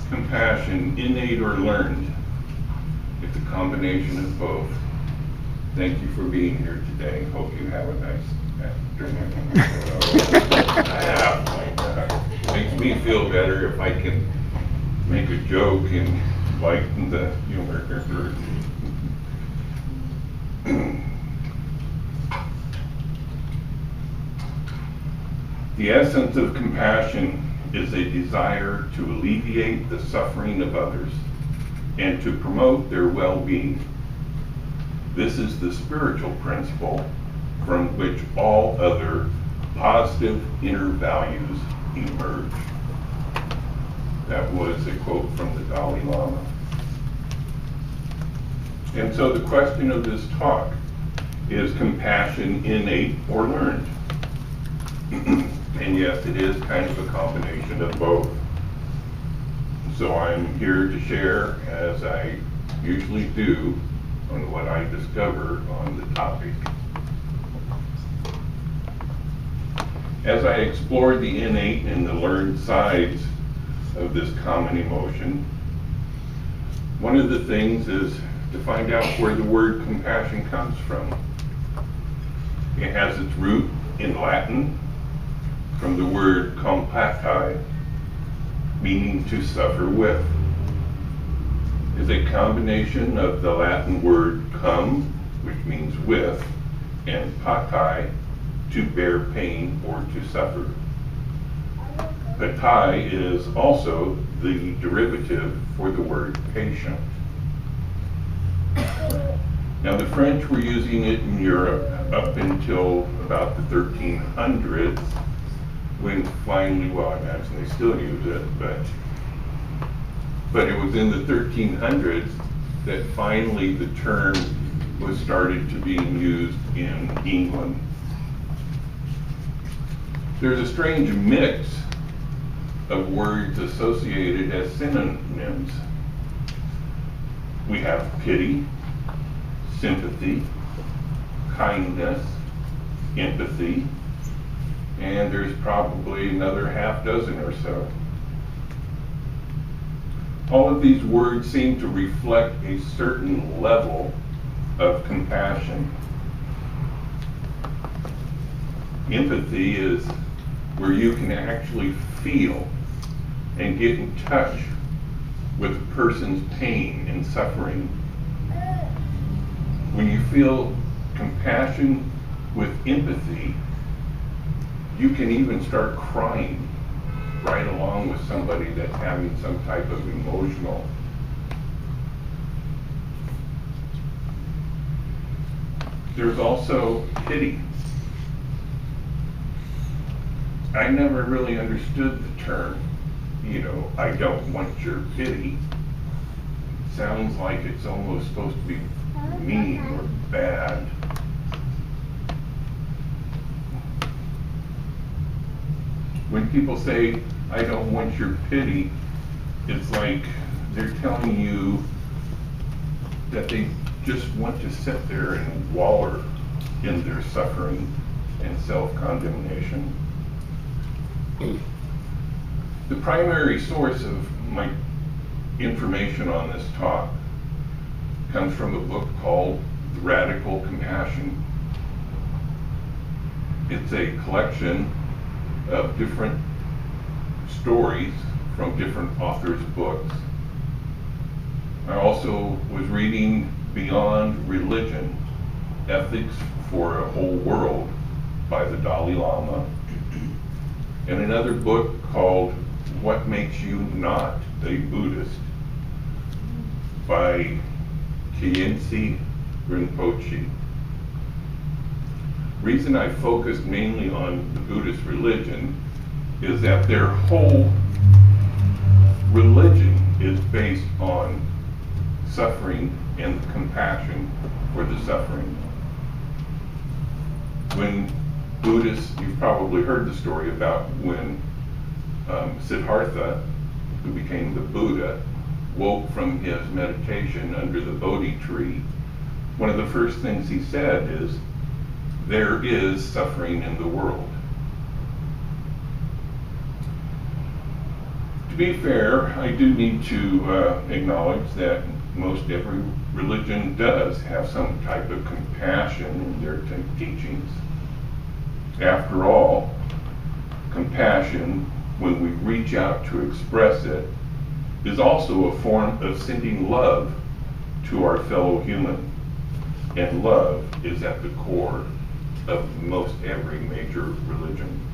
Compassion, innate or learned? It's a combination of both. Thank you for being here today. Hope you have a nice afternoon. Makes me feel better if I can make a joke and lighten the humor. The essence of compassion is a desire to alleviate the suffering of others and to promote their well-being. This is the spiritual principle from which all other positive inner values emerge. That was a quote from the Dalai Lama. And so the question of this talk is compassion innate or learned? And yes, it is kind of a combination of both. So I'm here to share, as I usually do, on what I discover on the topic. As I explore the innate and the learned sides of this common emotion, one of the things is to find out where the word compassion comes from. It has its root in Latin, from the word compati, meaning to suffer with. Is a combination of the Latin word cum, which means with, and pati, to bear pain or to suffer. Pati is also the derivative for the word patient. Now the French were using it in Europe up until about the 1300s, when finally, well, I imagine they still use it, but it was in the 1300s that finally the term was started to being used in England. There's a strange mix of words associated as synonyms. We have pity, sympathy, kindness, empathy, and there's probably another half dozen or so. All of these words seem to reflect a certain level of compassion. Empathy is where you can actually feel and get in touch with a person's pain and suffering. When you feel compassion with empathy, you can even start crying right along with somebody that's having some type of emotional. There's also pity. I never really understood the term, I don't want your pity. It sounds like it's almost supposed to be mean or bad. When people say, I don't want your pity, it's like they're telling you that they just want to sit there and wallow in their suffering and self-condemnation. The primary source of my information on this talk comes from a book called Radical Compassion. It's a collection of different stories from different authors' books. I also was reading Beyond Religion, Ethics for a Whole World by the Dalai Lama, and another book called What Makes You Not a Buddhist by Khyentse Rinpoche. Reason I focused mainly on the Buddhist religion is that their whole religion is based on suffering and compassion for the suffering. When Buddhists, you've probably heard the story about when Siddhartha, who became the Buddha, woke from his meditation under the Bodhi tree. One of the first things he said is, there is suffering in the world. be fair, I do need to acknowledge that most every religion does have some type of compassion in their teachings. After all, compassion, when we reach out to express it, is also a form of sending love to our fellow human. And love is at the core of most every major religion.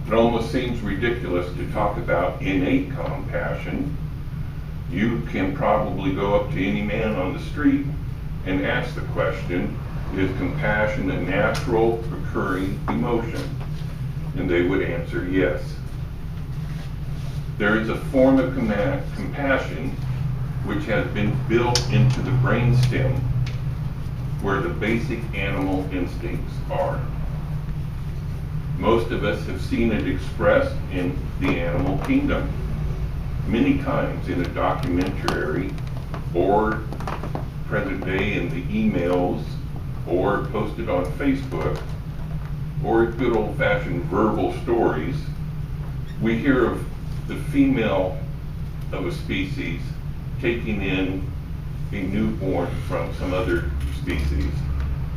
It almost seems ridiculous to talk about innate compassion. You can probably go up to any man on the street and ask the question, is compassion a natural, occurring emotion? And they would answer yes. There is a form of compassion which has been built into the brainstem where the basic animal instincts are. Most of us have seen it expressed in the animal kingdom, many times in a documentary, or present day in the emails, or posted on Facebook, or good old-fashioned verbal stories. We hear of the female of a species taking in a newborn from some other species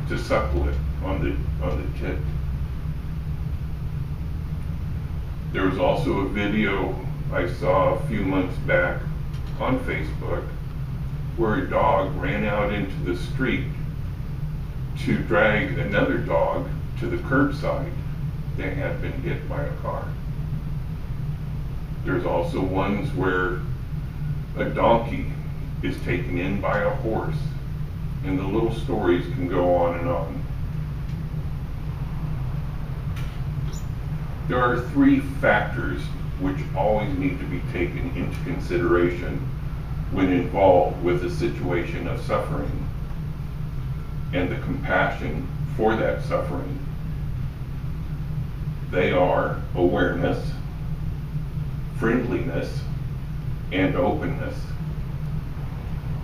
to suckle it on the tit. There was also a video I saw a few months back on Facebook where a dog ran out into the street to drag another dog to the curbside that had been hit by a car. There's also ones where a donkey is taken in by a horse, and the little stories can go on and on. There are three factors which always need to be taken into consideration when involved with a situation of suffering and the compassion for that suffering. They are awareness, friendliness, and openness.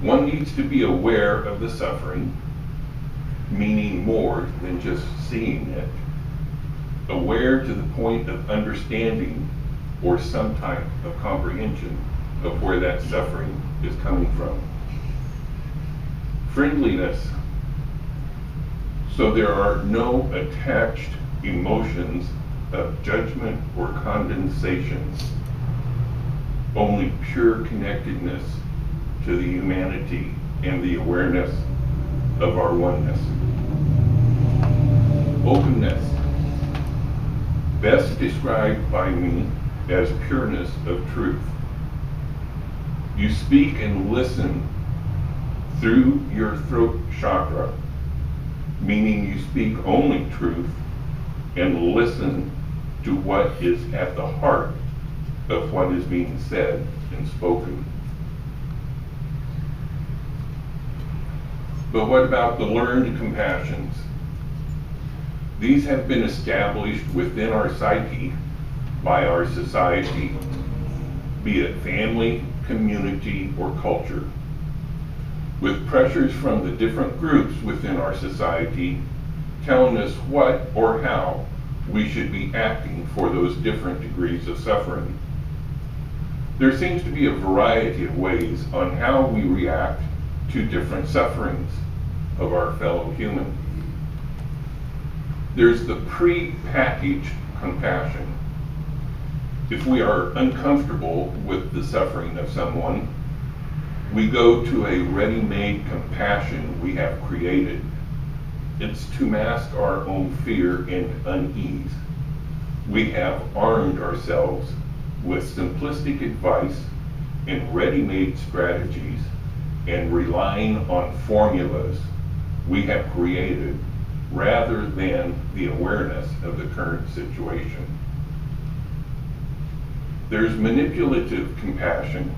One needs to be aware of the suffering, meaning more than just seeing it. Aware to the point of understanding or some type of comprehension of where that suffering is coming from. Friendliness, so there are no attached emotions of judgment or condensation, only pure connectedness to the humanity and the awareness of our oneness. Openness, best described by me as pureness of truth. You speak and listen through your throat chakra, meaning you speak only truth and listen to what is at the heart of what is being said and spoken. But what about the learned compassions? These have been established within our psyche by our society, be it family, community, or culture, with pressures from the different groups within our society telling us what or how we should be acting for those different degrees of suffering. There seems to be a variety of ways on how we react to different sufferings of our fellow human. There's the pre-packaged compassion. If we are uncomfortable with the suffering of someone, we go to a ready-made compassion we have created. It's to mask our own fear and unease. We have armed ourselves with simplistic advice and ready-made strategies and relying on formulas we have created rather than the awareness of the current situation. There's manipulative compassion.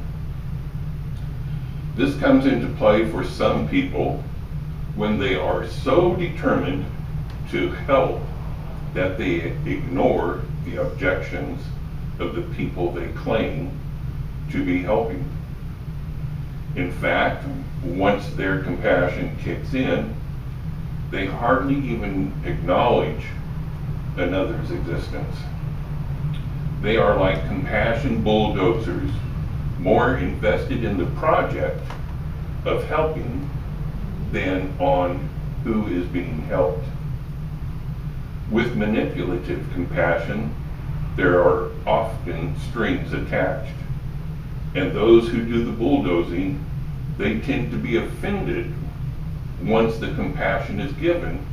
This comes into play for some people when they are so determined to help that they ignore the objections of the people they claim to be helping. In fact, once their compassion kicks in, they hardly even acknowledge another's existence. They are like compassion bulldozers, more invested in the project of helping than on who is being helped. With manipulative compassion, there are often strings attached, and those who do the bulldozing, they tend to be offended once the compassion is given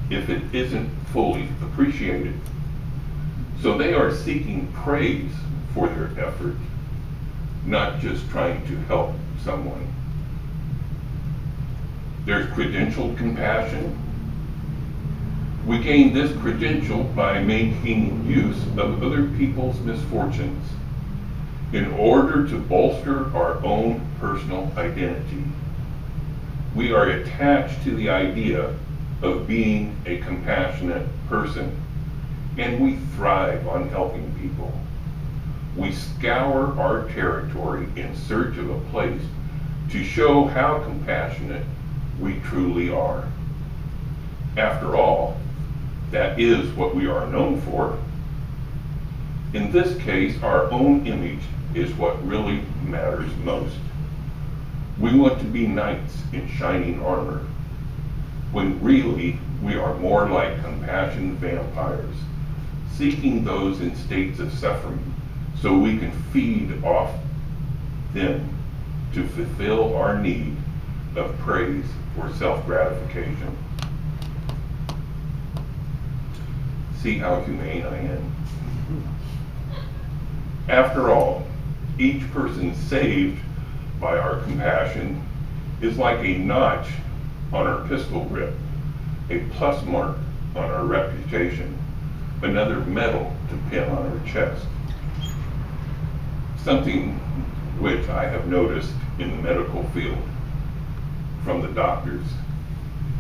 if it isn't fully appreciated. So they are seeking praise for their effort, not just trying to help someone. There's credentialed compassion. We gain this credential by making use of other people's misfortunes in order to bolster our own personal identity. We are attached to the idea of being a compassionate person, and we thrive on helping people. We scour our territory in search of a place to show how compassionate we truly are. After all, that is what we are known for. In this case, our own image is what really matters most. We want to be knights in shining armor, when really we are more like compassion vampires, seeking those in states of suffering so we can feed off them to fulfill our need of praise for self-gratification. See how humane I am. After all, each person saved by our compassion is like a notch on our pistol grip, a plus mark on our reputation, another medal to pin on our chest. Something which I have noticed in the medical field from the doctors.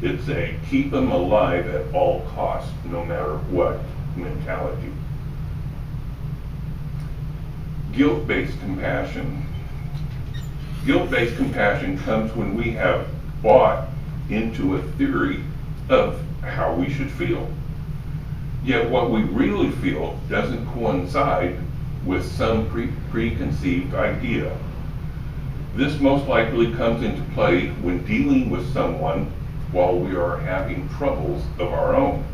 It's a keep them alive at all costs, no matter what mentality. Guilt-based compassion. Guilt-based compassion comes when we have bought into a theory of how we should feel. Yet what we really feel doesn't coincide with some preconceived idea. This most likely comes into play when dealing with someone while we are having troubles of our own.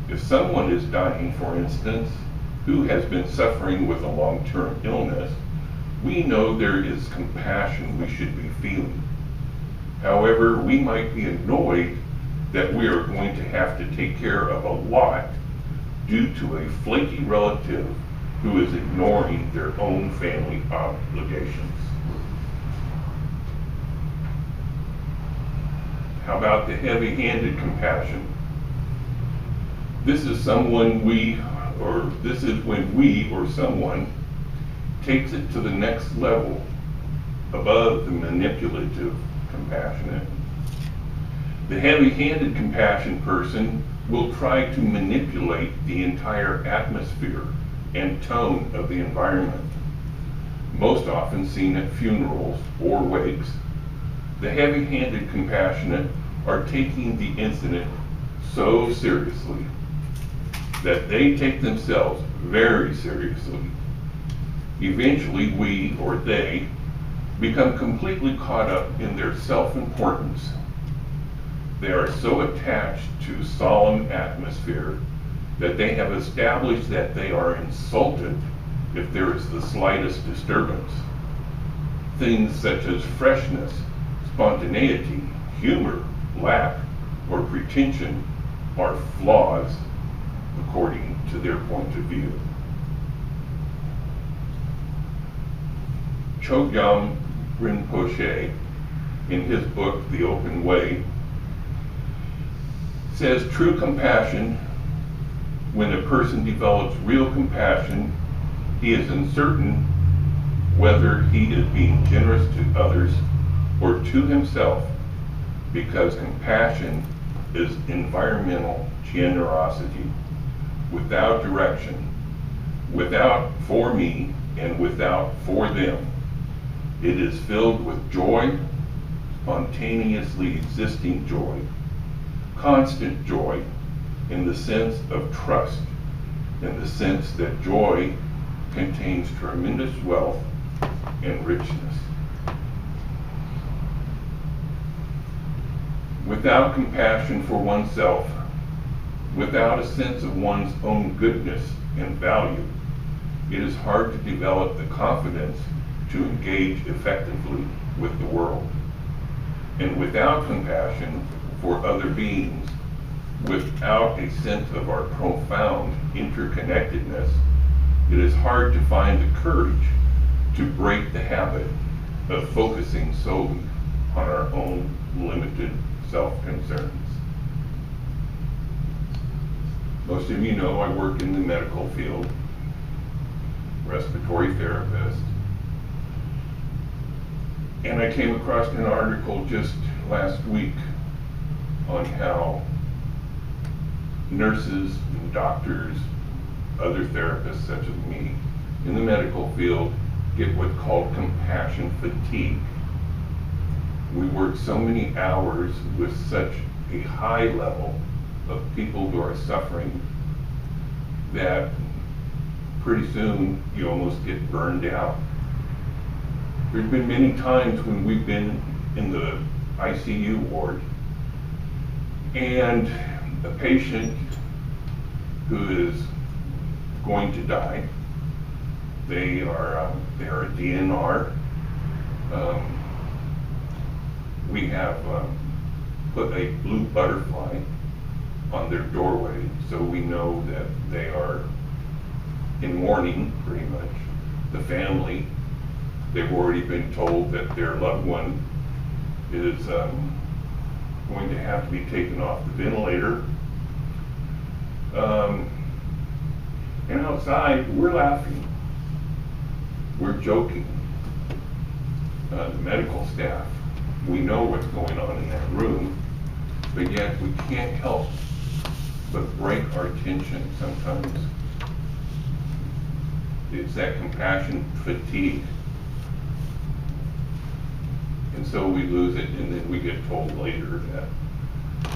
If someone is dying, for instance, who has been suffering with a long-term illness, we know there is compassion we should be feeling. However, we might be annoyed that we are going to have to take care of a lot due to a flaky relative who is ignoring their own family obligations. How about the heavy-handed compassion? This is when we or someone takes it to the next level above the manipulative compassionate. The heavy-handed compassion person will try to manipulate the entire atmosphere and tone of the environment, most often seen at funerals or wakes. The heavy-handed compassionate are taking the incident so seriously that they take themselves very seriously. Eventually, we or they become completely caught up in their self-importance. They are so attached to solemn atmosphere that they have established that they are insulted if there is the slightest disturbance. Things such as freshness, spontaneity, humor, lack, or pretension are flaws according to their point of view. Chogyam Rinpoche, in his book, The Open Way, says true compassion, when a person develops real compassion, he is uncertain whether he is being generous to others or to himself, because compassion is environmental generosity, without direction, without for me and without for them. It is filled with joy, spontaneously existing joy, constant joy in the sense of trust, in the sense that joy contains tremendous wealth and richness. Without compassion for oneself, without a sense of one's own goodness and value, it is hard to develop the confidence to engage effectively with the world. And without compassion for other beings, without a sense of our profound interconnectedness, it is hard to find the courage to break the habit of focusing solely on our own limited self-concerns. Most of you know I work in the medical field, respiratory therapist, and I came across an article just last week on how nurses and doctors, other therapists such as me, in the medical field get what's called compassion fatigue. We work so many hours with such a high level of people who are suffering that pretty soon you almost get burned out. There's been many times when we've been in the ICU ward and a patient who is going to die, they are a DNR. We have put a blue butterfly on their doorway so we know that they are in mourning, pretty much. The family, they've already been told that their loved one is going to have to be taken off the ventilator. And outside, we're laughing, we're joking. The medical staff, we know what's going on in that room, but yet we can't help but break our tension sometimes. It's that compassion fatigue. And so we lose it, and then we get told later that,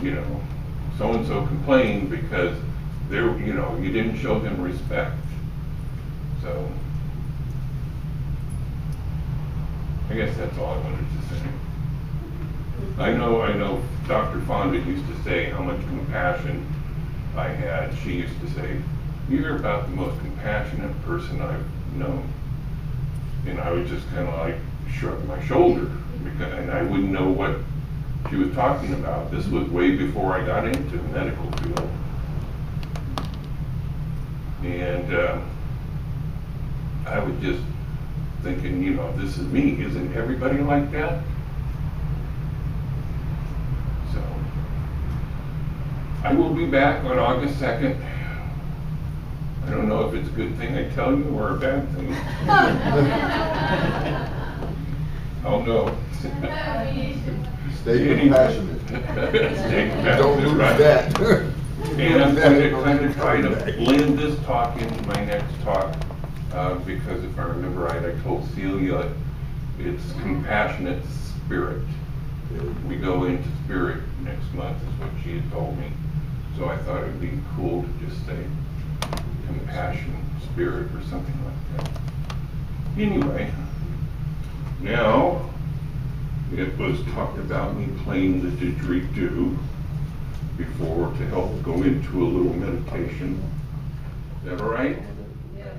you know, so-and-so complained because they're, you know, you didn't show them respect. So, I guess that's all I wanted to say. I know Dr. Fonda used to say how much compassion I had. She used to say, "You're about the most compassionate person I've known." And I would just kind of like shrug my shoulder, and I wouldn't know what she was talking about. This was way before I got into the medical field. And I was just thinking, you know, this is me. Isn't everybody like that? So, I will be back on August 2nd. I don't know if it's a good thing I tell you or a bad thing. I'll know. Stay compassionate. Stay compassionate. Don't lose right? that. And I'm going to kind of try to blend this talk into my next talk, because if I remember right, I told Celia it's compassionate spirit. We go into spirit next month is what she had told me. So I thought it would be cool to just say compassion spirit or something like that. Anyway, now it was talked about me playing the didgeridoo before to help go into a little meditation. Is that all right? Yes.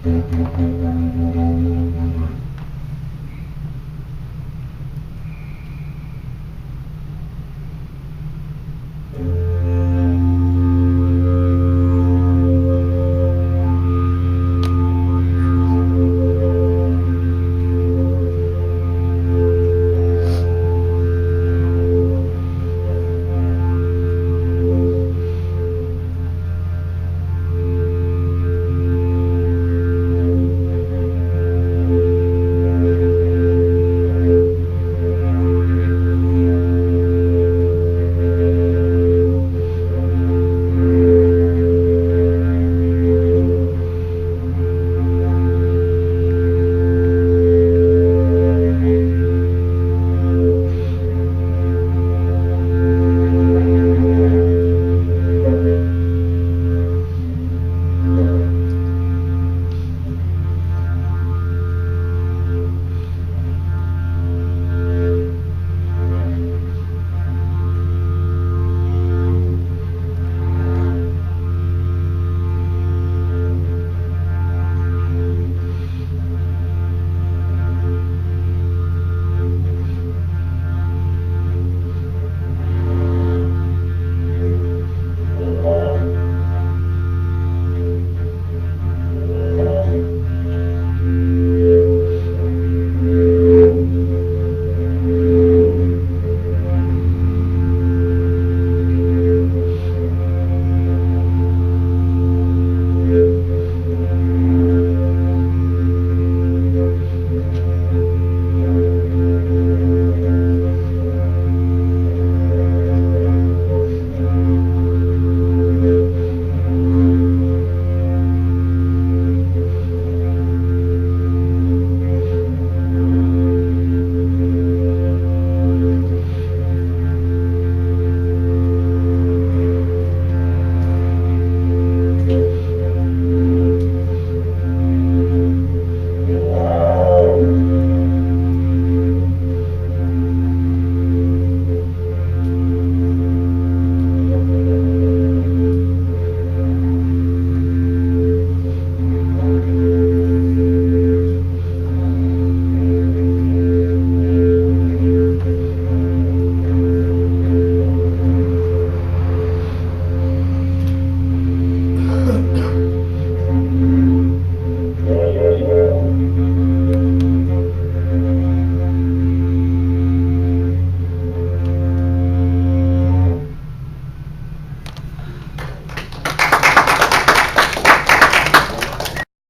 Mm-hmm.